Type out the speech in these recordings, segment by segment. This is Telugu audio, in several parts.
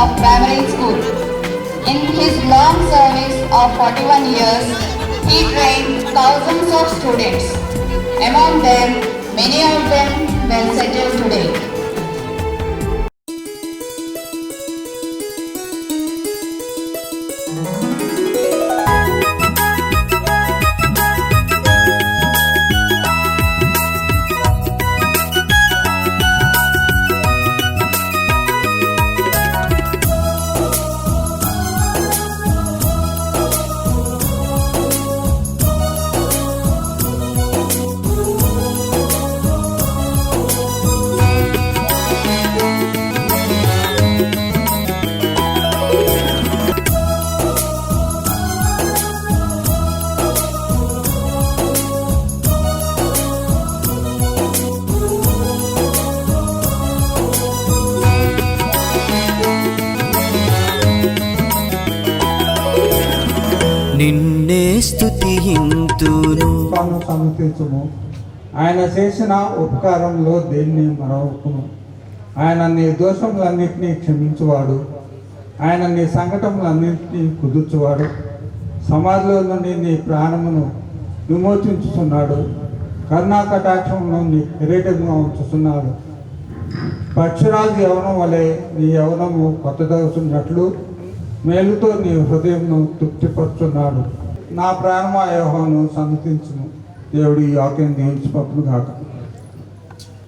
of primary school. In his long service of 41 years, he trained thousands of students. Among them, many of them well settled today. నిన్నే స్తుతింతును సమ్మతించుము. ఆయన చేసిన ఉపకారంలో దేన్ని మరవకును. ఆయన నీ దోషములన్నింటినీ క్షమించువాడు. ఆయన నీ సంకటములన్నింటినీ కుదుర్చువాడు. సమాధిలో నుండి నీ ప్రాణమును విమోచించుతున్నాడు. కరుణా కటాక్షమును నీ కిరీటంగా ఉంచుతున్నాడు. పక్షిరాజు యవనం వలె నీ యవనము కొత్తదవుతున్నట్లు మేలుతో నీ హృదయంను తృప్తిపరుచున్నాడు. నా ప్రాణమా యెహోవాను సన్నతించును. దేవుడు ఈ వాక్యం దీవించును గాక.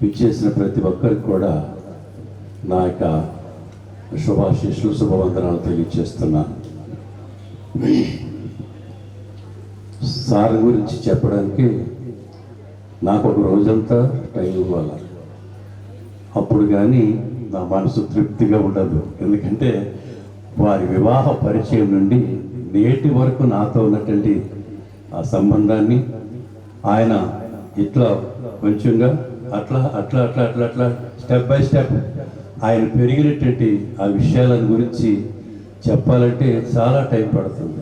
విచ్చేసిన ప్రతి ఒక్కరికి కూడా నా యొక్క శుభాశీస్సులు శుభవందనాలు తెలియజేస్తున్నాను. సార్ గురించి చెప్పడానికి నాకు ఒక రోజంతా టైం ఇవ్వాలి. అప్పుడు కానీ నా మనసు తృప్తిగా ఉండదు. ఎందుకంటే వారి వివాహ పరిచయం నుండి నేటి వరకు నాతో ఉన్నటువంటి ఆ సంబంధాన్ని ఆయన ఇట్లా కొంచెంగా అట్లా అట్లా అట్లా అట్లా అట్లా స్టెప్ బై స్టెప్ ఆయన పెరిగినటువంటి ఆ విషయాలను గురించి చెప్పాలంటే చాలా టైం పడుతుంది.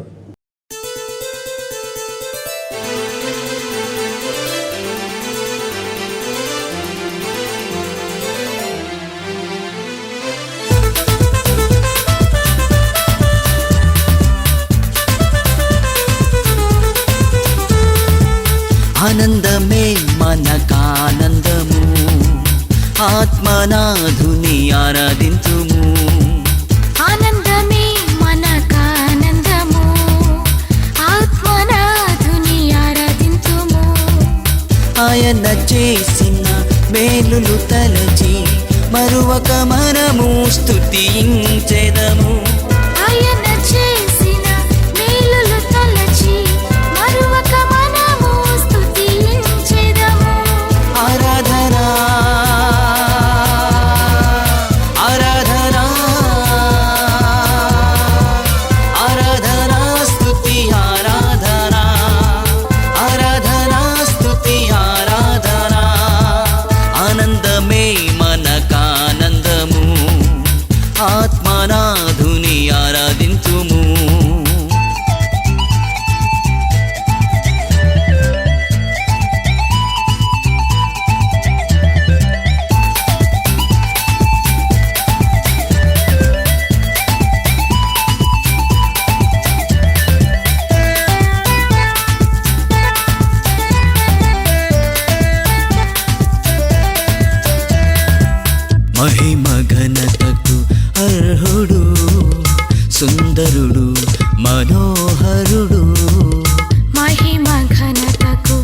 ఆనందమే మనకానందము, ఆత్మనాథుని ఆరాధించుము. ఆనందమే మనకానందము, ఆత్మనాథుని ఆరాధించుము. ఆయన చేసిన మేలులు తలచి మరువక మనము స్తుతించెదము. ఆయన చేసిన మేలులు తలచి మరువక మనము స్తుతించెదము. ఆరాధనా ఆరాధనా ఆరాధనా స్తుతి ఆరాధనా ఆరాధనా స్తుతి ఆరాధనా. ఆనందమే మనకానందము, ఆత్మనాథుని ఆరాధించుము. మహిమ ఘనతకు అర్హుడు, సుందరుడు మనోహరుడు. మహిమ ఘనతకు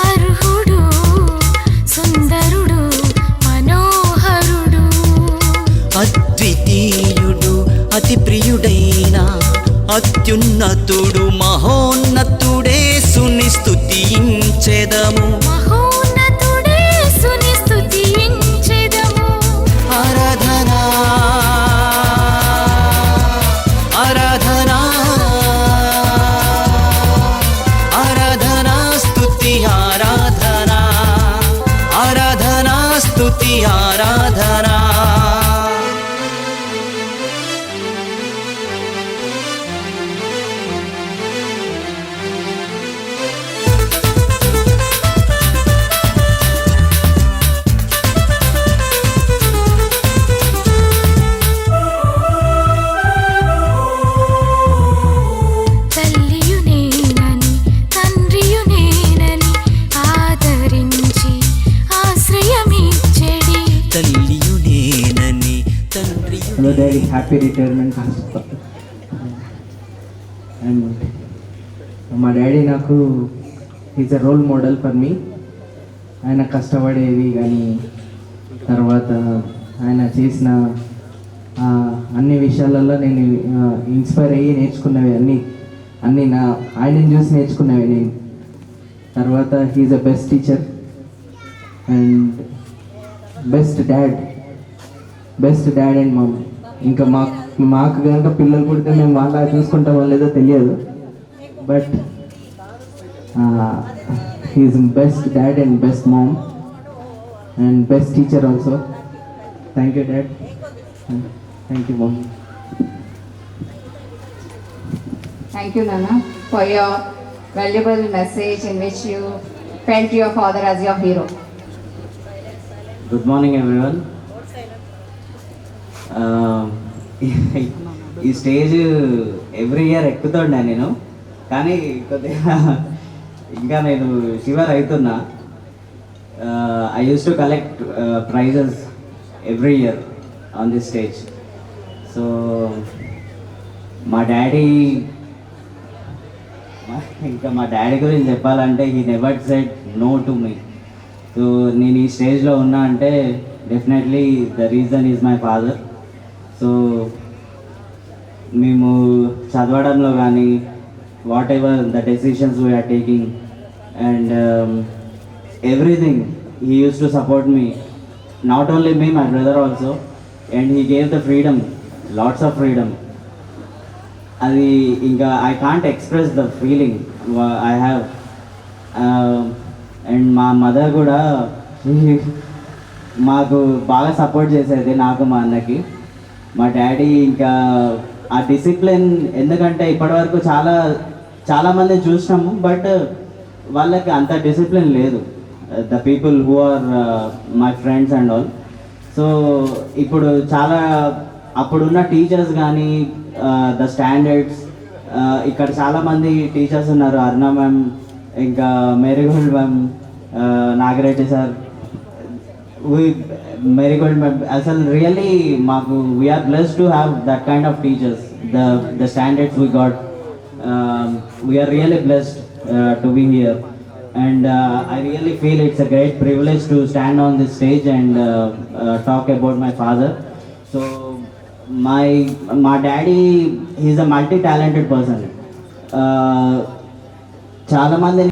అర్హుడు, సుందరుడు మనోహరుడు. అద్వితీయుడు అతి ప్రియుడైన అత్యున్నతుడు మహోన్నతుడే సుని స్తుతించెదము. మహోన్నతుడే సుని స్తుతించెదము. ఆరాధనా ఆరాధనా ఆరాధనా స్తుతి ఆరాధనా ఆరాధనా స్తుతి ఆరాధనా. Hello daddy, happy retirement. And మా డాడీ నాకు is a role model for me. ఆయన కష్టపడేది కానీ తర్వాత ఆయన చేసిన అన్ని విషయాలలో నేను ఇన్స్పైర్ అయ్యి నేర్చుకున్నవి అన్నీ ఆయనని చూసి నేర్చుకున్నవి నేను. తర్వాత he is a best teacher and best dad and mom. ఇంకా మాకు కనుక పిల్లలు పుడితే మేము వాళ్ళ చూసుకుంటామో లేదో తెలియదు, but he's best dad and best mom and best teacher also. Thank you dad, thank you mom. Thank you, Nana, for your valuable message in which you felt your father as your hero. Good morning everyone. ఈ స్టేజ్ ఎవ్రీ ఇయర్ ఎక్కుతుండే నేను, కానీ కొద్దిగా ఇంకా నేను షివర్ అవుతున్నా. I use to collect prizes every year on this stage. So మా డాడీ గురించి చెప్పాలంటే he never said no to me. So నేను ఈ స్టేజ్లో ఉన్నా అంటే definitely the reason is my father. So మేము చదవడంలో కానీ whatever the decisions we're taking and everything he use to support me, not only me, my brother also. And he gave the freedom, lots of freedom. అది ఇంకా I can't express the feeling I have. And మా మదర్ కూడా మాకు బాగా సపోర్ట్ చేసేది, నాకు మా అన్నకి. మా డాడీ ఇంకా ఆ డిసిప్లిన్, ఎందుకంటే ఇప్పటివరకు చాలామంది చూసినాము, బట్ వాళ్ళకి అంత డిసిప్లిన్ లేదు, the people who are my friends and all. So ఇప్పుడు అప్పుడున్న టీచర్స్ కానీ ద స్టాండర్డ్స్, ఇక్కడ చాలామంది టీచర్స్ ఉన్నారు, అరుణ మ్యామ్, ఇంకా Marigold ma'am, Nagireddy sir, Marigold ma'am. అసలు రియల్లీ మాకు we're blessed to have that kind of teachers. The standards we got, we're really blessed to be here. And I really feel it's a great privilege to stand on this stage and talk about my father. So my daddy, he's a multi-talented person. చాలా మంది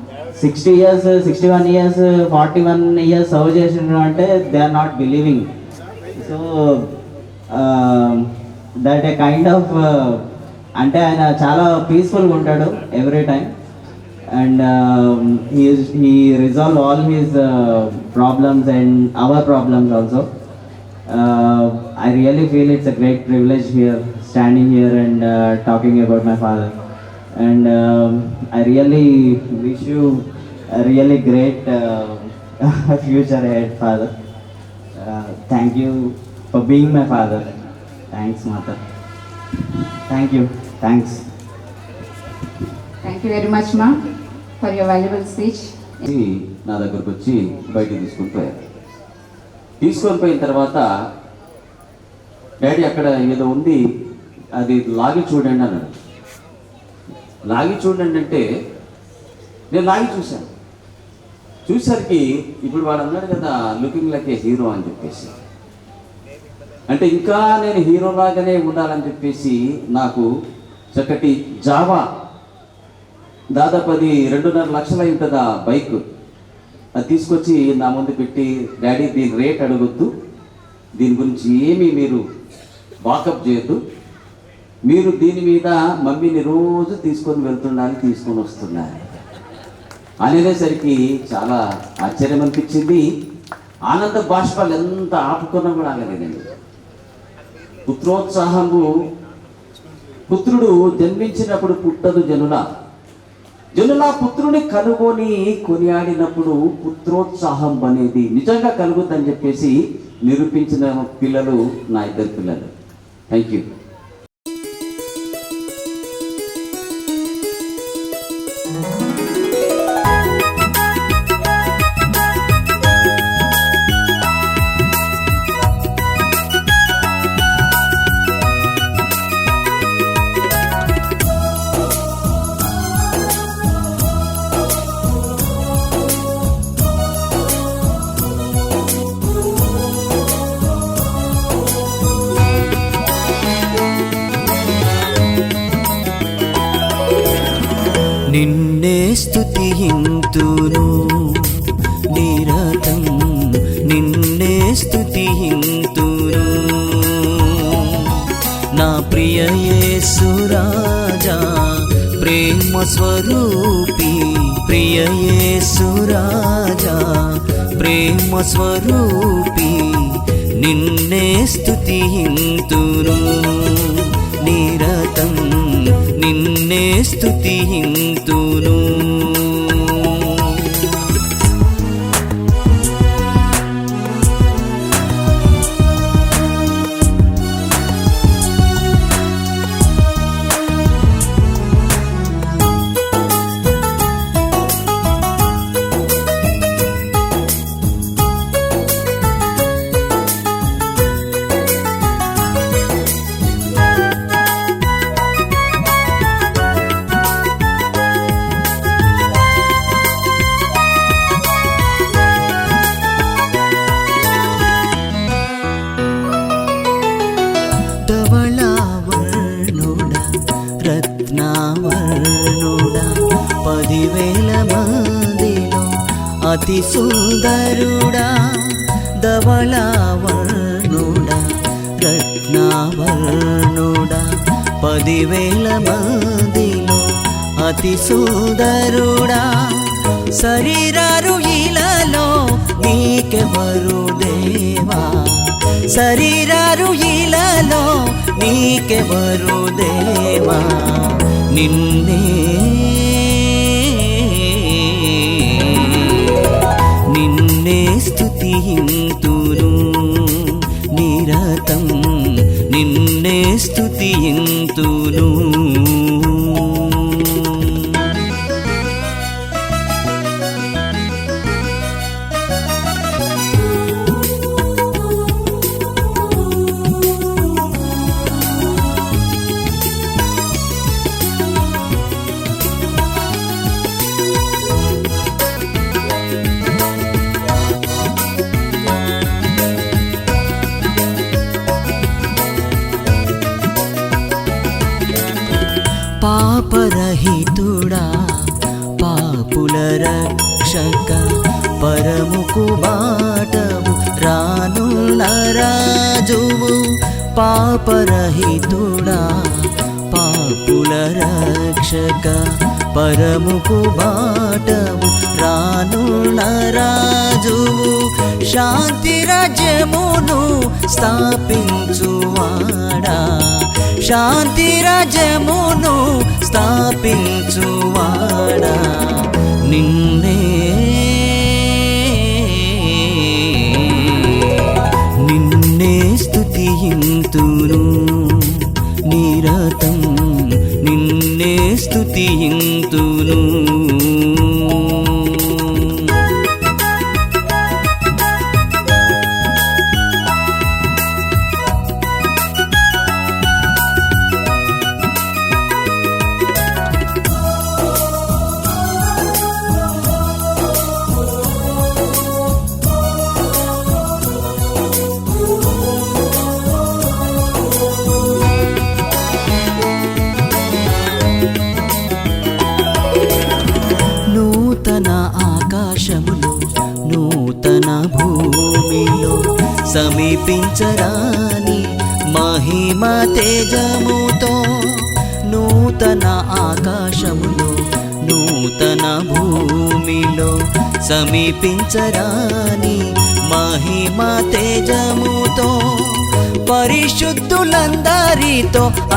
60 years, 61 years, 41 years సర్వ్ చేసినారు అంటే they are not believing. So that a kind of, అంటే ఆయన చాలా పీస్ఫుల్గా ఉంటాడు every time. And he resolved all his problems and our problems also. I really feel it's a great privilege here, standing here and talking about my father. And I really wish you a really great future ahead, father. Thank you for being my father. Thanks, mother. Thank you. Thanks. Thank you very much, Ma, for your valuable speech. నా దగ్గరకు వచ్చి బయటికి తీసుకొని పోయిన తర్వాత డాడీ అక్కడ ఏదో ఉంది, అది లాగి చూడండి అన్నాడు. లాగి చూడండి అంటే నేను లాగి చూసరికి ఇప్పుడు వాడు అన్నాడు కదా, లుకింగ్ లైక్ ఏ హీరో అని చెప్పేసి. అంటే ఇంకా నేను హీరో లాగానే ఉండాలని చెప్పేసి నాకు చక్కటి జావా, దాదాపు అది 2.5 లక్షలు అయి ఉంటుంది ఆ బైక్, అది తీసుకొచ్చి నా ముందు పెట్టి, డాడీ దీని రేట్ అడగొద్దు, దీని గురించి ఏమీ మీరు వాకప్ చేయొద్దు, మీరు దీని మీద మమ్మీని రోజు తీసుకొని తీసుకొని వస్తున్నారు అనేసరికి చాలా ఆశ్చర్యం అనిపించింది. ఆనంద బాష్పాలు ఎంత ఆపుకున్నా కూడా ఆగలేదండి. పుత్రోత్సాహము, పుత్రుడు జన్మించినప్పుడు పుట్టదు జనుల పుత్రుని కనుగొని కొనియాడినప్పుడు పుత్రోత్సాహం అనేది నిజంగా కలుగుద్దని చెప్పేసి నిరూపించిన పిల్లలు నా 2 పిల్లలు. Thank you. నిన్నే స్తుతింతును నిరతం నిన్నే స్తుతింతును నా ప్రియ యేసు రాజా ప్రేమ స్వరూపి ప్రియ యేసు రాజా ప్రేమ స్వరూపి నిన్నే స్తుతింతును నిరతం నిన్నే స్తుతింతును ధవళావర్ణుడా రత్నావర్ణుడా 10,000 మందిలో అతి సుందరుడా ధవళావర్ణుడా రత్నావర్ణుడా 10,000 మందిలో అతి సుందరుడా శరీరారు ఇలలో నీకెవరు దేవా శరీరారు ఇలలో నీకెవరు దేవా నిన్నే నిన్నే స్తుతింతును నిరతం నిన్నే స్తుతింతును పాపరహితుడా పాపుల రక్షక పరముకు బాటవు రానున్న రాజువు పాపరహితుడా పాపుల రక్షక పరముకు బాటవు రానున్న రాజువు శాంతి రాజ్యమును స్థాపించువాడా శాంతి రాజ్యమును స్థాపించువాడా నిన్నే నిన్నే స్తుతింతును నిరతం నిన్నే స్తుతింతును నూతన ఆకాశములో నూతన భూమిలో సమీపించరాని మహిమ తేజముతో నూతన ఆకాశములో నూతన భూమిలో సమీపించరాని మహిమ తేజముతో పరిశుద్ధులందరితో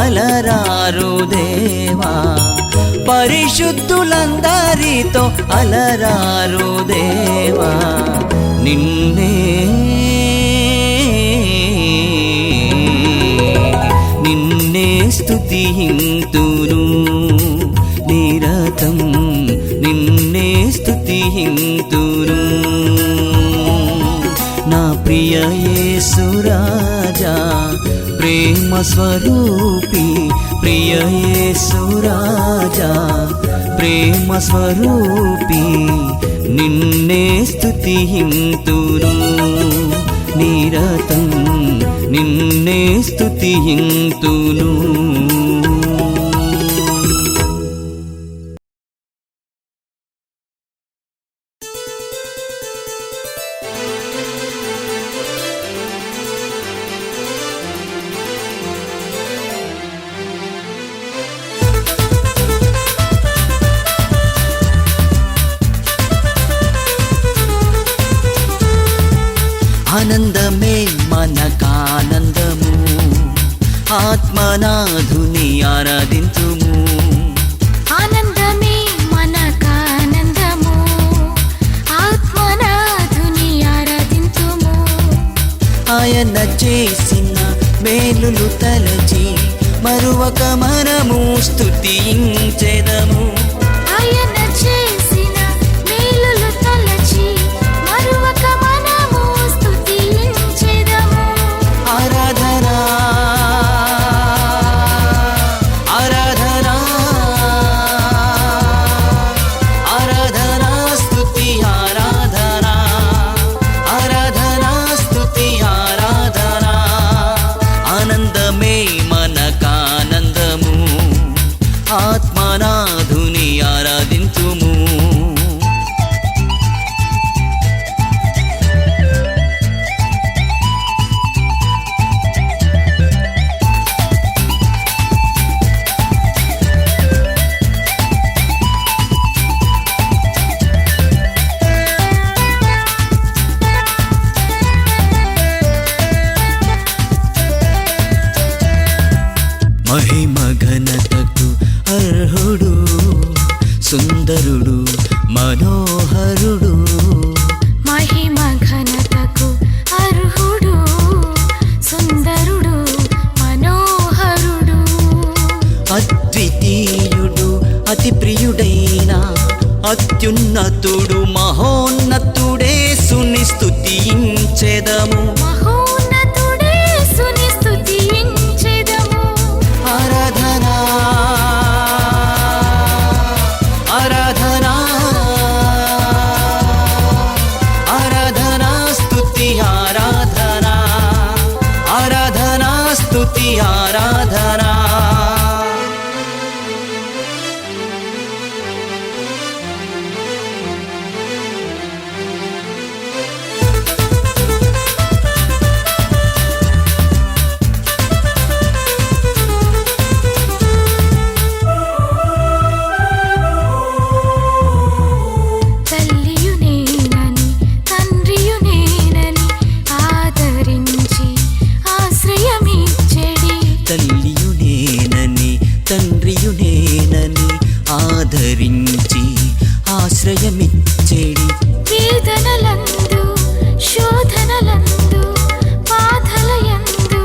అలరారు దేవా పరిశుద్ధులందరితో అలరారు దేవా నిన్నే నిన్నే స్తుతింతును నిరతం నిన్నే స్తుతింతును నా ప్రియ యేసు రాజా ప్రేమ స్వరూపి ప్రియ యేసు రాజా ప్రేమ స్వరూపి నిన్నే స్తుతింతును నిరతం నిన్నే స్తుతింతును ఆనందమే మనకానందము, ఆత్మనాథుని ఆరాధింతుము. ఆనందమే మనకానందము, ఆత్మనాథుని ఆరాధింతుము. ఆయన చేసిన మేలులు తలచి మరువక మనము స్తుతించెదము. ఆయన చేసిన మేలులు తలచి మరువక మనము స్తుతించెదము. ఆరాధనా ఆరాధనా ఆరాధనా స్తుతి ఆరాధనా ఆరాధనా స్తుతి ఆరాధనా. ఆనందమే మనకానందము, ఆత్మనాథుని ఆరాధింతుము. మహిమ ఘనతకు అర్హుడు, సుందరుడు మనోహరుడు. మహిమ ఘనతకు అర్హుడు, సుందరుడు మనోహరుడు. అద్వితీయుడు అతి ప్రియుడైన అత్యున్నతుడు మహోన్నతుడేసుని స్తుతించెదము. మహోన్నతుడేసుని స్తుతించెదము. ఆరాధనా ఆరాధనా ఆరాధనా స్తుతి ఆరాధనా ఆరాధనా స్తుతి ఆరాధనా. తల్లియునేనని తండ్రియునేనని ఆదరించి ఆశ్రయమిచ్చెడి. తల్లియునేనని తండ్రియునేనని ఆదరించి ఆశ్రయమిచ్చేడి. వేదనలందు శోధనలందు బాధలయందు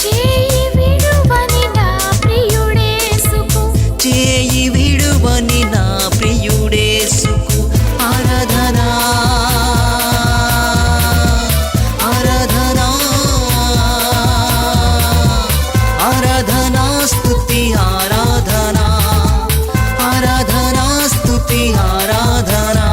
చేయి విడువని నా ప్రియుడేసుకు. చేయి విడువని నా ప్రియుడేసుకు. ఆరాధనా ఆరాధనా ఆరాధనా స్తుతి ఆరాధనా ఆరాధనా స్తుతి ఆరాధనా.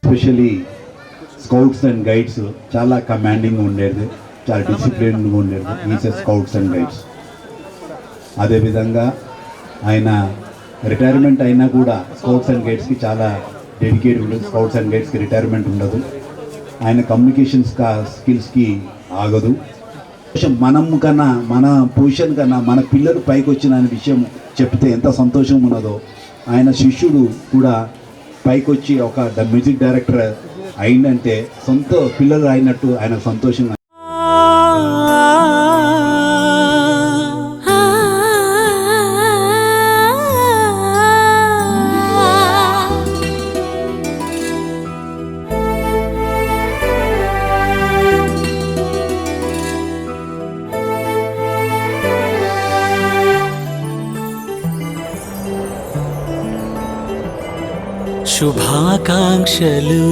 ఎస్పెషలీ స్కౌట్స్ అండ్ గైడ్స్ చాలా కమాండింగ్ ఉండేది, చాలా డిసిప్లిన్గా ఉండేది ఈజ్ స్కౌట్స్ అండ్ గైడ్స్. అదేవిధంగా ఆయన రిటైర్మెంట్ అయినా కూడా స్కౌట్స్ అండ్ గైడ్స్కి చాలా డెడికేట్ ఉండదు. స్కౌట్స్ అండ్ గైడ్స్కి రిటైర్మెంట్ ఉండదు. ఆయన కమ్యూనికేషన్స్ స్కిల్స్కి ఆగదు. మనం కన్నా మన పొజిషన్ కన్నా మన పిల్లలు పైకి వచ్చిన అనే విషయం చెప్తే ఎంత సంతోషం ఉన్నదో, ఆయన శిష్యుడు కూడా పైకి వచ్చి ఒక మ్యూజిక్ డైరెక్టర్ అయిందంటే సొంత పిల్లలు అయినట్టు ఆయన సంతోషంగా. శుభాకాంక్షలు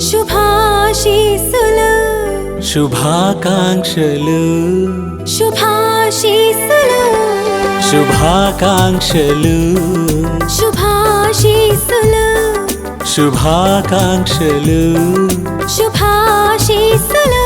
శుభాశీస్సులు శుభాకాంక్షలు శుభాశీస్సులు శుభాకాంక్షలు శుభాశీస్సులు శుభాకాంక్షలు శుభాశీస్సులు.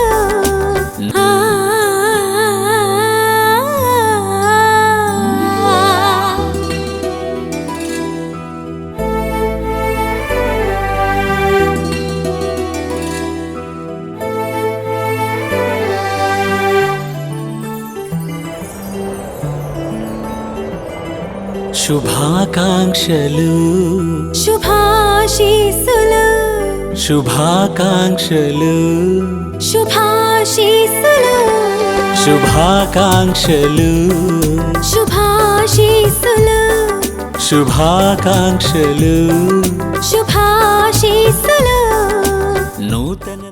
శుభాకాంక్షలు శుభాశీస్సులు శుభాకాంక్షలు శుభాశీస్సులు శుభాకాంక్షలు శుభాశీస్సులు శుభాకాంక్షలు శుభాశీస్సులు నూతన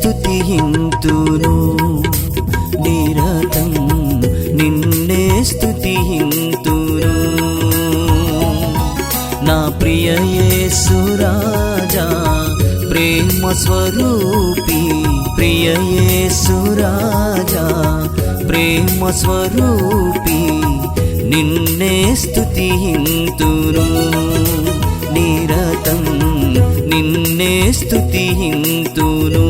స్తుతింతును నిరతం నిన్నే స్తుతింతును నా ప్రియ యేసు రాజా ప్రేమ స్వరూపి ప్రియ యేసు రాజా ప్రేమ స్వరూపి నిన్నే స్తుతింతును నిరతం నిన్నే స్తుతింతును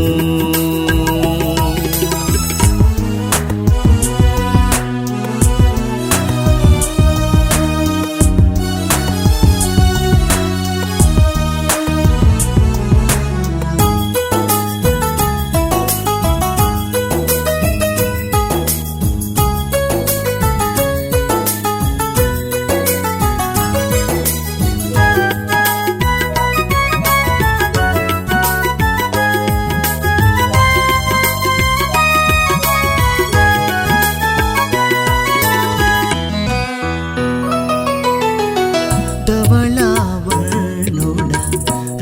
ధవళావర్ణుడా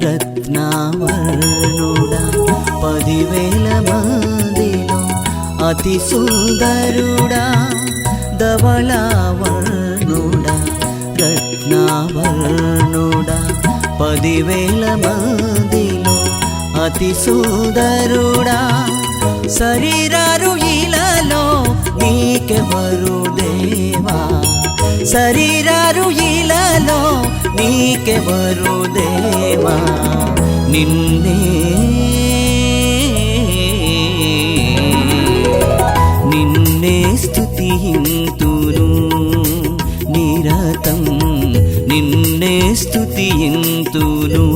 రత్నావర్ణుడా 10,000 మందిలో అతి సుందరుడా ధవళావర్ణుడా రత్నావర్ణుడా 10,000 మందిలో అతి సుందరుడా శరీరారు ఇలలో నీకెవరు దేవా శరీరారు ఇలలో నీకెవరు దేవా నిన్నే నిన్నే స్తుతింతును నిరతం నిన్నే స్తుతింతును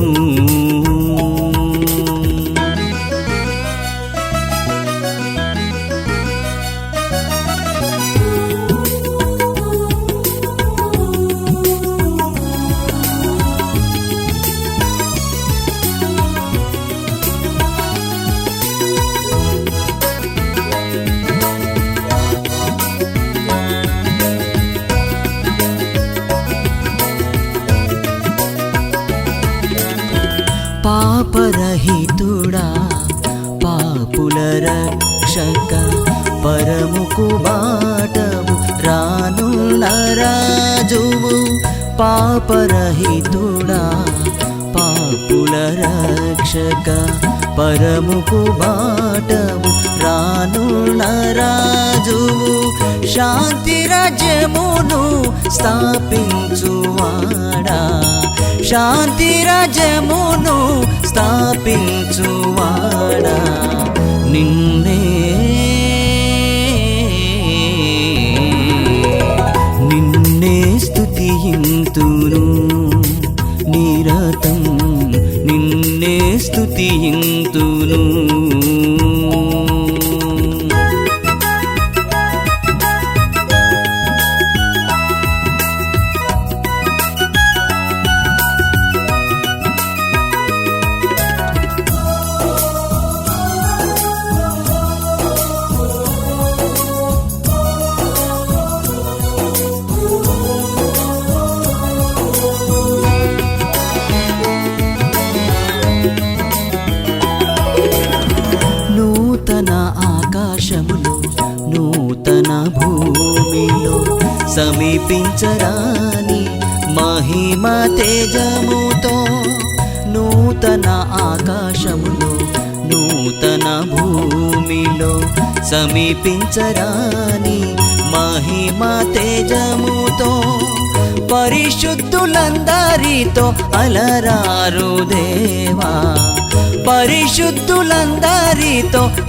పాపరహితుడా పాపుల రక్షక పరముకు బాటవు రానున్న రాజువు పాపరహితుడా పాపుల రక్షక పరముకు బాటవు రానున్న రాజువు శాంతి రాజ్యమును స్థాపించువాడా శాంతి రాజ్యమును స్థాపించువాడా నిన్నే నిన్నే స్తుతింతును నిరతం నిన్నే స్తుతింతును నూతన ఆకాశములో నూతన భూమిలో సమీపించరాని మహిమ తేజముతో నూతన ఆకాశములో నూతన భూమిలో సమీపించరాని మహిమ తేజముతో పరిశుద్ధులందరితో అలరారు దేవా పరిశుద్ధులందరితో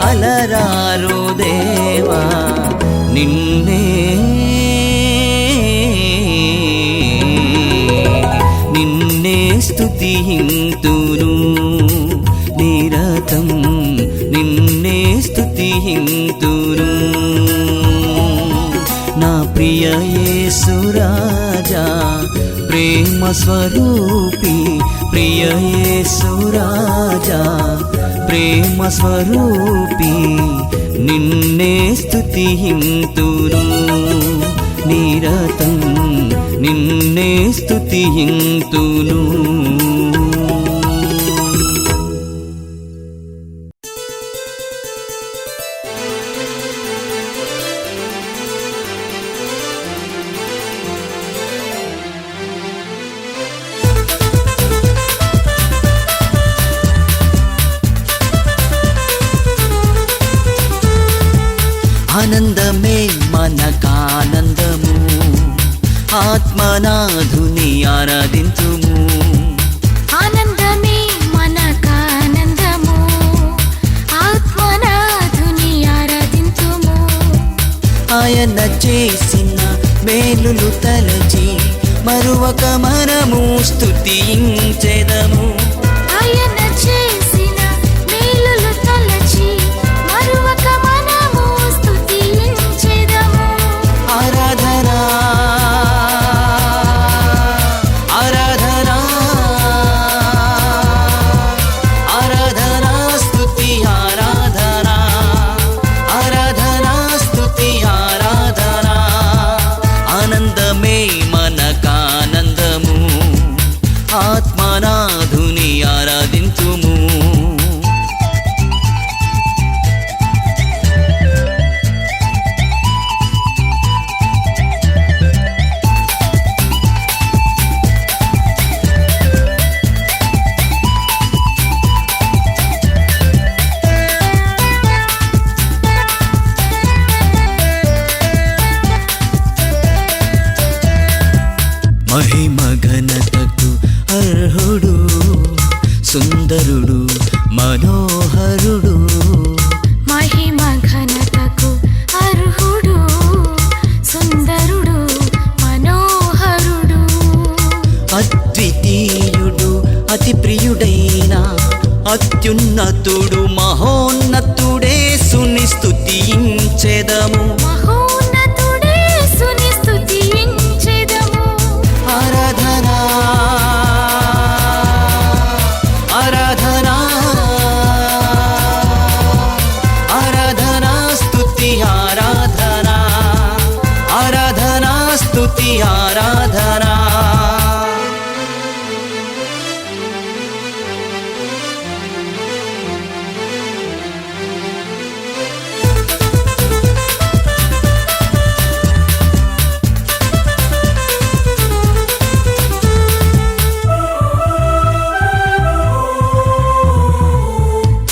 అలరారు దేవా నిన్నే నిన్నే స్తుతింతును నిరతం నిన్నే స్తుతింతును నా ప్రియ యేసు రాజా ప్రేమ స్వరూపి ప్రియ యేసు రాజా ప్రేమ స్వరూపి నిన్నే స్తుతింతును నిరతం నిన్నే స్తుతింతును ఆనందమే మనకానందము, ఆత్మనాథుని ఆరాధింతుము. ఆనందమే మనకానందము, ఆత్మనాథుని ఆరాధింతుము. ఆయన చేసిన మేలులు తలచి మరువక మనము స్తుతించెదము. ఆయన చేసిన మేలులు తలచి మరువక మనము స్తుతించెదము. ఆరాధన ఆరాధన ఆరాధన స్తుతి ఆరాధన ఆరాధన స్తుతి ఆరాధన. ఆనందమే మనకానందము, ఆత్మనాథుని ఆరాధింతుము. మహిమ ఘనతకు అర్హుడు, సుందరుడు మనోహరుడు. మహిమ ఘనతకు అర్హుడు, సుందరుడు మనోహరుడు. అద్వితీయుడు అతి ప్రియుడైన అత్యున్నతుడు మహోన్నతుడే సునిస్తుతించెదము. మహోన్నతుడే సునిస్తుతించెదము. ఆరాధన ఆరాధన ఆరాధన స్తుతి ఆరాధన ఆరాధన స్తుతి ఆరాధన.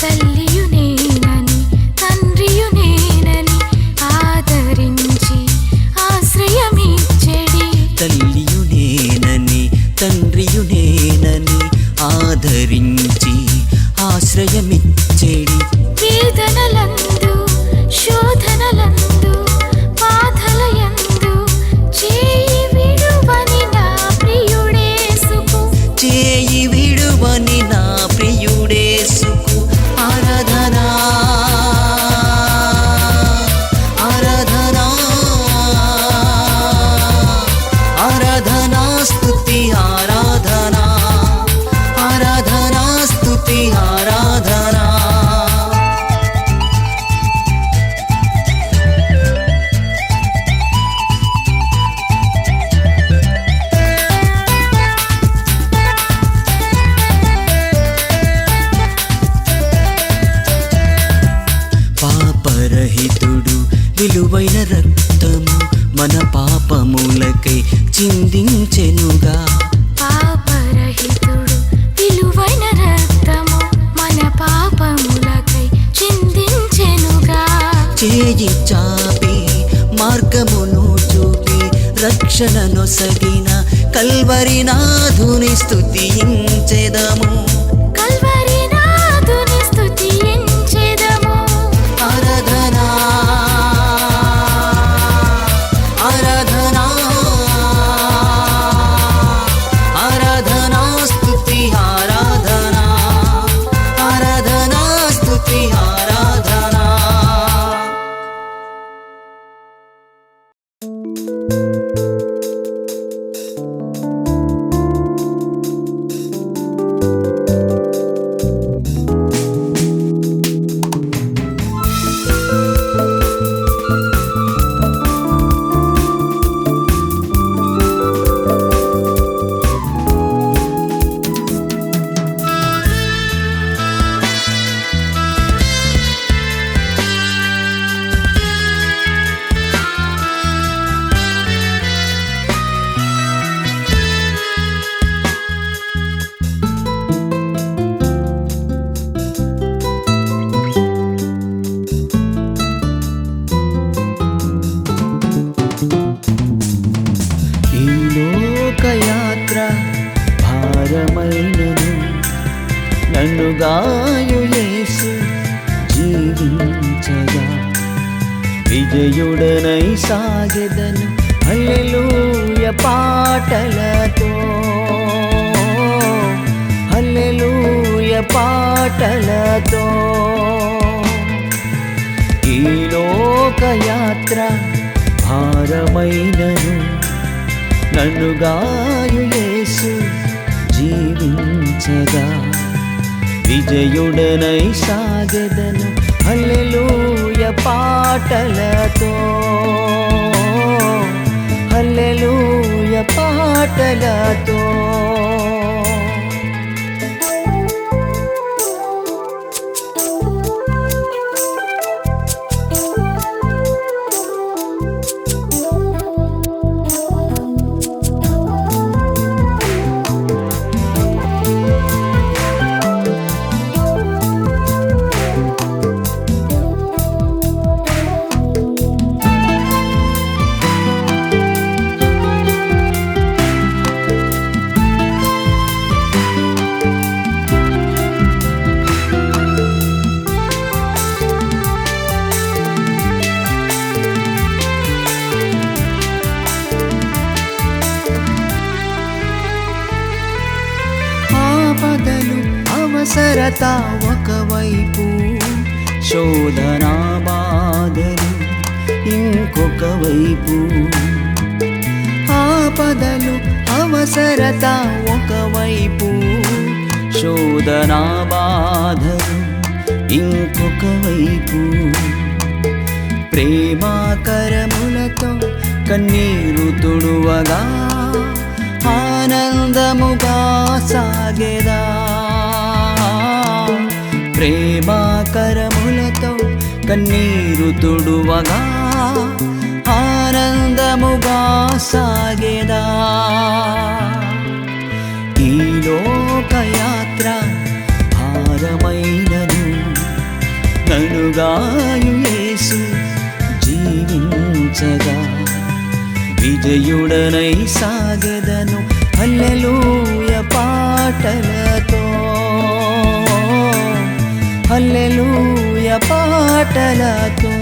తల్లియు నేనని తండ్రియు నేనని ఆదరించి ఆశ్రయమిచ్చెడి. తల్లియు నేనని తండ్రియు నేనని ఆదరించి ఆశ్రయమిచ్చేడి. వేదనలందు శోధనలందు బాధలయందు చేయి విడువని నా ప్రియుడేసుకు. చేయి విడువని నా ప్రియుడేసుకు. ఆరాధన ఆరాధన ఆరాధన స్తుతి ఆరాధన ఆరాధన స్తుతి ఆరాధన. పాపరహితుడు విలువైన రక్తము మన పాపములకై చిందించెనుగా. పాపరహితుడు విలువైన రక్తము మన పాపములకై చిందించెనుగా. చేయి చాపి మార్గమును చూపి రక్షణనొసగిన కల్వరినాథుని స్తుతించెదము. కల్వరినాథుని స్తుతించెదము. ఆరాధన ఆరాధన ఆరాధన స్తుతి ఆరాధన ఆరాధన స్తుతి ఆరాధన. నన్నుగాయు యేసు జీవించగా విజయుడనై సాగెదను హల్లెలూయ పాటలతో హల్లెలూయ పాటలతో ఈ లోకయాత్ర భారమైనను నన్నుగాయు యేసు జీవించగా విజయుడనై సాగెదను హల్లెలూయ పాటలతో హల్లెలూయ పాటలతో ఆపదలు అవసరత ఒకవైపు శోధనా బాధలు ఇంకొక వైపు ఆపదలు అవసరత ఒకవైపు శోధనా బాధలు ఇంకొక వైపు ప్రేమాకరములతో కన్నీరు తుడువగా ఆనందముగా సాగెదా ప్రేమాకరములతో కన్నీరు తుడువగా ఆనందముగా సాగెదా ఈ లోకయాత్ర భారమైనను నన్నుగాయు యేసు జీవించగా విజయుడనై సాగెదను హల్లెలూయ పాటలతో హల్లెలూయ పాటలతో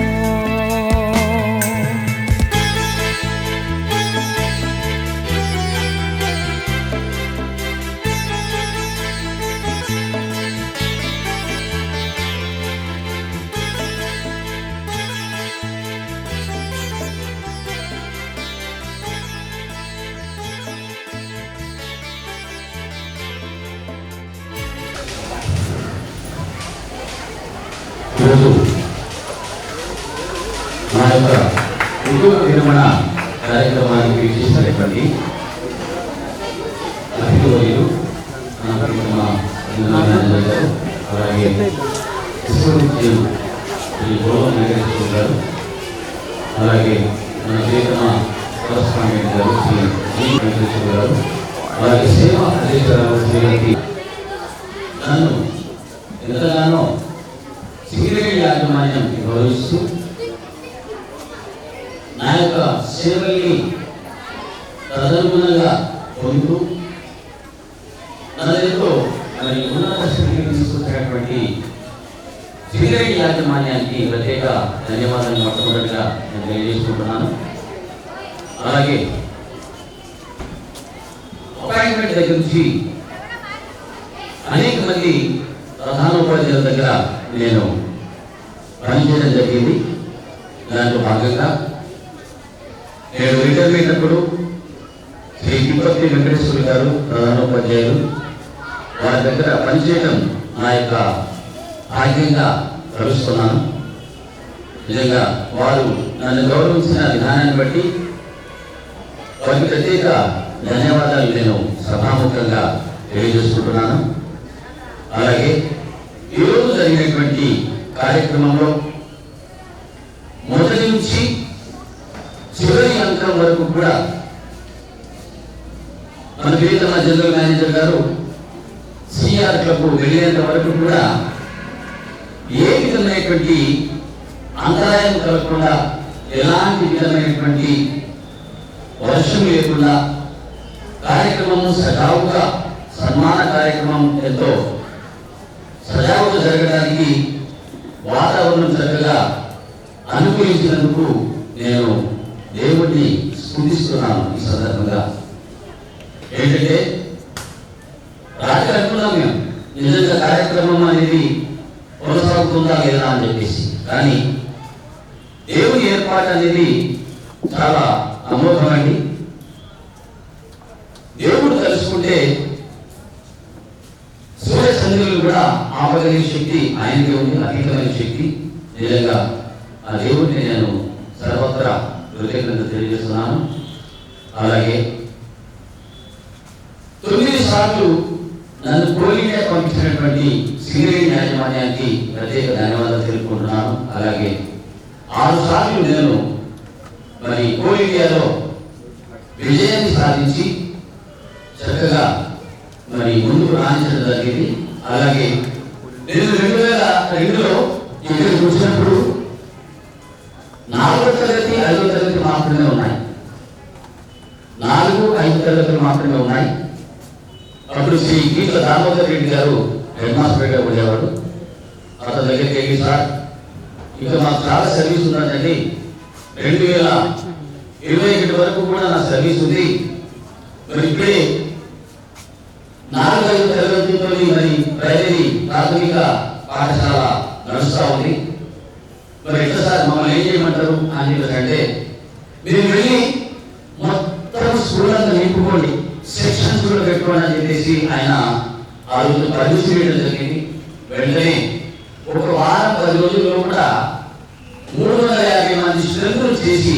ఈరోజు నా యొక్క ఉద్యోగ విరమణ కార్యక్రమానికి వీక్షిస్తున్నటువంటి అతిథులు అలాగే గారు అలాగే మన చేతన కరస్పాండెంట్ గారు శ్రీ జీ వెంకటేశ్వర గారు అలాగే సేవా అధికారులు శ్రీమతి నన్ను ఎంతగానో సింగరేణి యాజమాన్యం గౌరవిస్తూ నా యొక్క సేవల్ని తదనుగుణంగా పొందుతూ నన్ను మరి ఉన్నత స్థితికి తీసుకొచ్చినటువంటి సింగరేణి యాజమాన్యానికి ప్రత్యేక ధన్యవాదాలు మొట్టమొదటిగా నేను తెలియజేసుకుంటున్నాను. అలాగే అపాయింట్మెంట్ దగ్గర నుంచి అనేక మంది ప్రధానోపాధ్యాయుల దగ్గర నేను పనిచేయడం జరిగింది. దాంట్లో భాగంగా నేను రిటైర్మెంట్ అప్పుడు శ్రీ తిరుపతి వెంకటేశ్వర గారు ప్రధానోపాధ్యాయులు వారి దగ్గర పనిచేయడం నా యొక్క భాగ్యంగా కలుస్తున్నాను. నిజంగా వారు నన్ను గౌరవించిన విధానాన్ని బట్టి వారికి ప్రత్యేక ధన్యవాదాలు నేను సభాముఖంగా తెలియజేసుకుంటున్నాను. అలాగే ఈరోజు జరిగినటువంటి కార్యక్రమంలో మొదటి నుంచి చివరి అంకం వరకు కూడా మన ప్రియతమ జనరల్ మేనేజర్ గారు సిఆర్ క్లబ్ వెళ్ళేంత వరకు కూడా ఏ విధమైనటువంటి అంతరాయం కలగకుండా, ఎలాంటి విధమైనటువంటి వర్షం లేకుండా కార్యక్రమము సజావుగా సన్మాన కార్యక్రమం ఎంతో సజావుగా జరగడానికి వాతావరణం చక్కగా అనుకూలించినందుకు నేను దేవుడిని స్తుతిస్తున్నాను. ఈ సందర్భంగా ఏంటంటే రాత్రి అనుకున్నాం మేము నిజంగా కార్యక్రమం అనేది కొనసాగుతుందా లేదా అని చెప్పేసి, కానీ దేవుని ఏర్పాటు అనేది చాలా అమోఘమండి. దేవుడు తలుచుకుంటే సూర్య చంద్రులు కూడా ఆపగలిగే శక్తి ఆయనకి ఉంది, అతీతమైన శక్తి. నిజంగా ఆ దేవుడిని నేను సర్వత్రా కృతజ్ఞత తెలియజేస్తున్నాను. అలాగే 9 సార్లు నన్ను కోలిగా పంపించినటువంటి సింగరేణి యాజమాన్యానికి ప్రత్యేక ధన్యవాదాలు తెలుపుకుంటున్నాను. అలాగే 6 సార్లు నేను మరి కోల్ ఇండియాలో విజయాన్ని సాధించి చక్కగా మరి ముందుకు రాణించడం జరిగింది. అలాగే నేను 2002లో ఇక్కడికి వచ్చినప్పుడు 4వ తరగతి 5వ తరగతి మాత్రమే ఉన్నాయి. 4, 5 తరగతులు మాత్రమే ఉన్నాయి. అప్పుడు శ్రీ గీత దామోదర్ రెడ్డి గారు హెడ్ మాస్టర్గా ఉండేవాడు. అతని దగ్గరికి వెళ్ళి, సార్ ఇంకా మాకు చాలా సర్వీస్ ఉన్నదండి, 2021 వరకు కూడా నా సర్వీస్ ఉంది, మరి ఇప్పుడే 4, 5 తరగతులతో మరి ప్రైమరీ ప్రాథమిక పాఠశాల నడుస్తూ ఉంది, మరి ఎట్లా సార్ మమ్మల్ని ఏం చేయమంటారు అని చెప్పంటే, మీరు వెళ్ళి మొత్తం స్కూల్ అంతా నింపుకోండి, సెక్షన్స్ కూడా పెట్టుకోండి అని చెప్పేసి ఆయన ఆ రోజు పర్మిషన్ చేయడం జరిగింది. వెంటనే 1 వారం 10 రోజుల్లో కూడా 350 మంది స్ట్రెంత్లు చేసి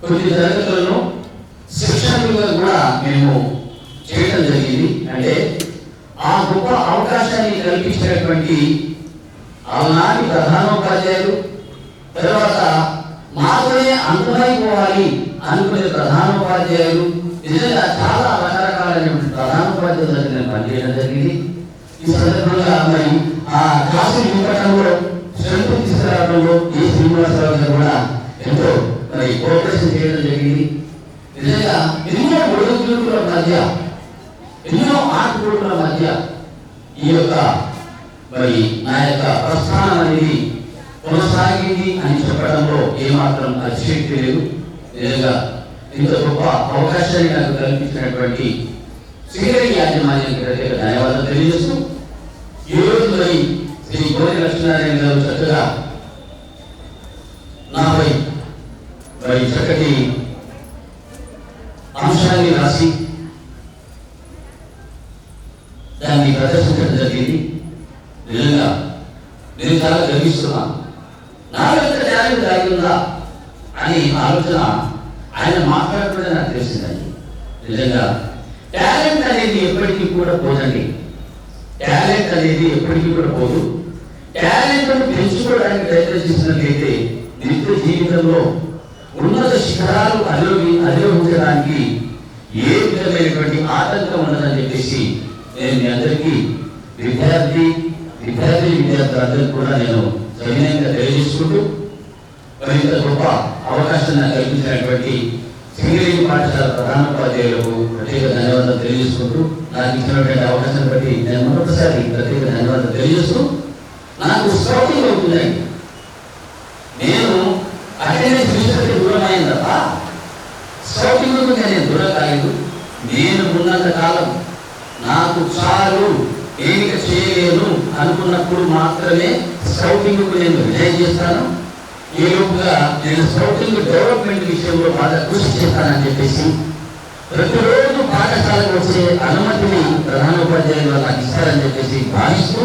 కొన్ని తరగతులను శిక్షకులుగా కూడా మేము చేయడం జరిగింది. అంటే ఆ గొప్ప అవకాశాన్ని కల్పించినటువంటి ఆనాటి ప్రధానోపాధ్యాయులు, తర్వాత మాతోనే అంతమైపోవాలి అనుకునే ప్రధానోపాధ్యాయులు, నిజంగా చాలా రకరకాలైనటువంటి ప్రధానోపాధ్యాయుల దగ్గర నేను పనిచేయడం జరిగింది. ఈ సందర్భంగా మరి ఆ క్లాసులు ఇవ్వడంలో స్ట్రెంత్ తీసుకురావడంలో ఈ శ్రీనివాసరావు గారు కూడా ఎంతో మరి కోఆపరేషన్ చేయడం జరిగింది. నిజంగా ఎన్నో ఒడుగుడుకుల మధ్య, ఎన్నో ఆటపోటుల మధ్య ఈ యొక్క మరి నా యొక్క ప్రస్థానం అనేది కొనసాగింది అని చెప్పడంలో ఏమాత్రం అతిశక్తి లేదు. నిజంగా ఇంత గొప్ప అవకాశాన్ని నాకు కల్పించినటువంటి సింగరేణి యాజమాన్యానికి ప్రత్యేక ధన్యవాదాలు తెలియజేస్తూ, ఈ రోజు మరి శ్రీ కోరి లక్ష్మీనారాయణ గారు చక్కగా నాపై మరి చక్కటి అంశాన్ని రాసి దాన్ని ప్రదర్శించడం జరిగింది. నిజంగా నేను చాలా గర్విస్తున్నాను. నాలో ఎంత టాలెంట్ దాగి ఉందా అని ఆలోచన ఆయన మాట్లాడుతుంటే నాకు తెలిసిందండి. నిజంగా టాలెంట్ అనేది ఎప్పటికీ కూడా పోదండి. టాలెంట్ అనేది ఎప్పటికీ కూడా పోదు. టాలెంట్ను పెంచుకోవడానికి ప్రయత్నం చేసినట్లయితే నిత్య జీవితంలో ఉన్నత శిఖరాలు అధిరోహించడానికి ఏ విధమైనటువంటి ఆటంకం ఉండదని చెప్పేసి నేను మీ అందరికీ విద్యార్థులందరికీ కూడా నేను సవినయంగా తెలియజేసుకుంటూ, మరి ఇంత గొప్ప అవకాశాన్ని నాకు కల్పించినటువంటి సింగరేణి పాఠశాల ప్రధానోపాధ్యాయులకు ప్రత్యేక ధన్యవాదాలు తెలియజేసుకుంటూ, నాకు ఇచ్చినటువంటి అవకాశాన్ని బట్టి నేను మరొకసారి ప్రత్యేక ధన్యవాదాలు తెలియజేస్తూ, నాకు స్కౌటింగ్ అవుతుందండి. నేను అటెండెన్స్ రిజిస్టర్కి దూరం అయింది తప్ప స్కౌటింగ్ నేను దూరం కాలేదు. నేను ఉన్నంత కాలం నాకు చాలు, ఏమిక చేయలేను అనుకున్నప్పుడు మాత్రమే స్కౌటింగ్ నేను రిజైన్ చేస్తాను. ఈ లోపుగా నేను స్కౌటింగ్ డెవలప్మెంట్ విషయంలో బాగా కృషి చేస్తానని చెప్పేసి ప్రతిరోజు పాఠశాలకు వచ్చే అనుమతిని ప్రధానోపాధ్యాయులు నాకు ఇస్తారని చెప్పేసి భావిస్తూ,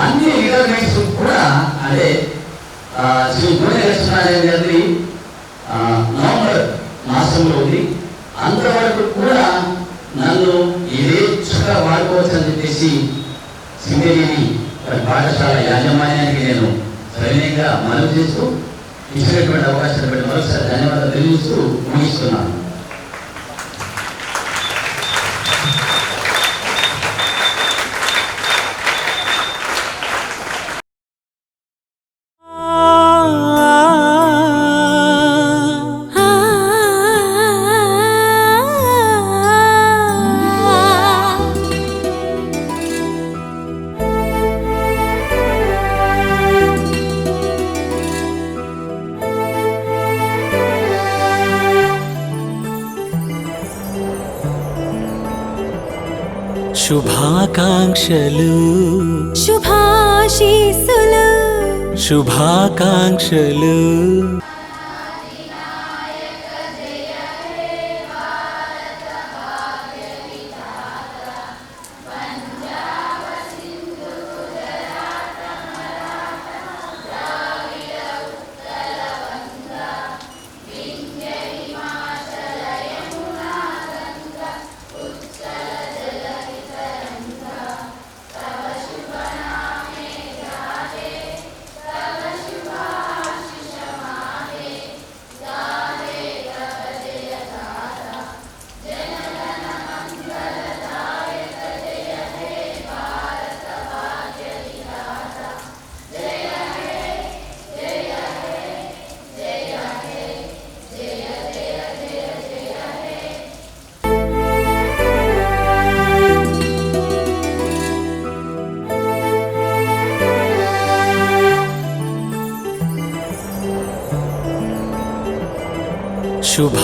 అన్ని రిటైర్మెంట్స్ కూడా అంటే శ్రీ కోరి లక్ష్మీనారాయణ గారి నవంబర్ మాసంలో ఉంది, అంతవరకు కూడా నన్ను యథేచ్ఛగా వాడుకోవచ్చు అని చెప్పేసి సింగరేణి పాఠశాల యాజమాన్యానికి నేను సవినయంగా మనవి చేస్తూ, ఇచ్చినటువంటి అవకాశాన్ని బట్టి మరొకసారి ధన్యవాదాలు తెలియజేస్తూ ముగిస్తున్నాను. శుభాకాంక్షలు శుభాశీస్సులు శుభాకాంక్షలు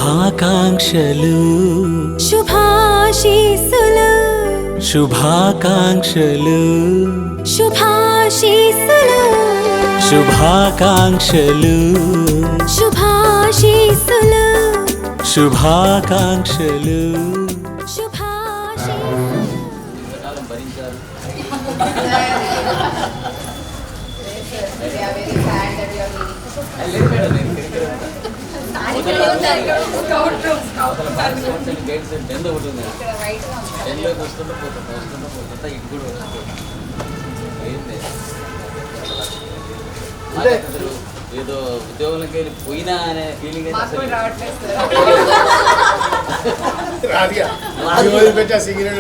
శుభాకాంక్షలు శుభాశీస్సులు శుభాకాంక్షలు శుభాశీస్సులు శుభాకాంక్షలు శుభాశీస్సులు శుభాకాంక్షలు శుభాశీస్సులు ఇంతకాలం భరించారు. గేట్స్ 10 ఒకటి ఉంది. 10లోకి వస్తుంటే పోతుంటా ఇటు కూడా వస్తుంది. ఏంది అసలు ఏదో ఉద్యోగంలోకి వెళ్ళి పోయినా అనే ఫీలింగ్ అయితే అసలు రాదుగా. సిగరెట్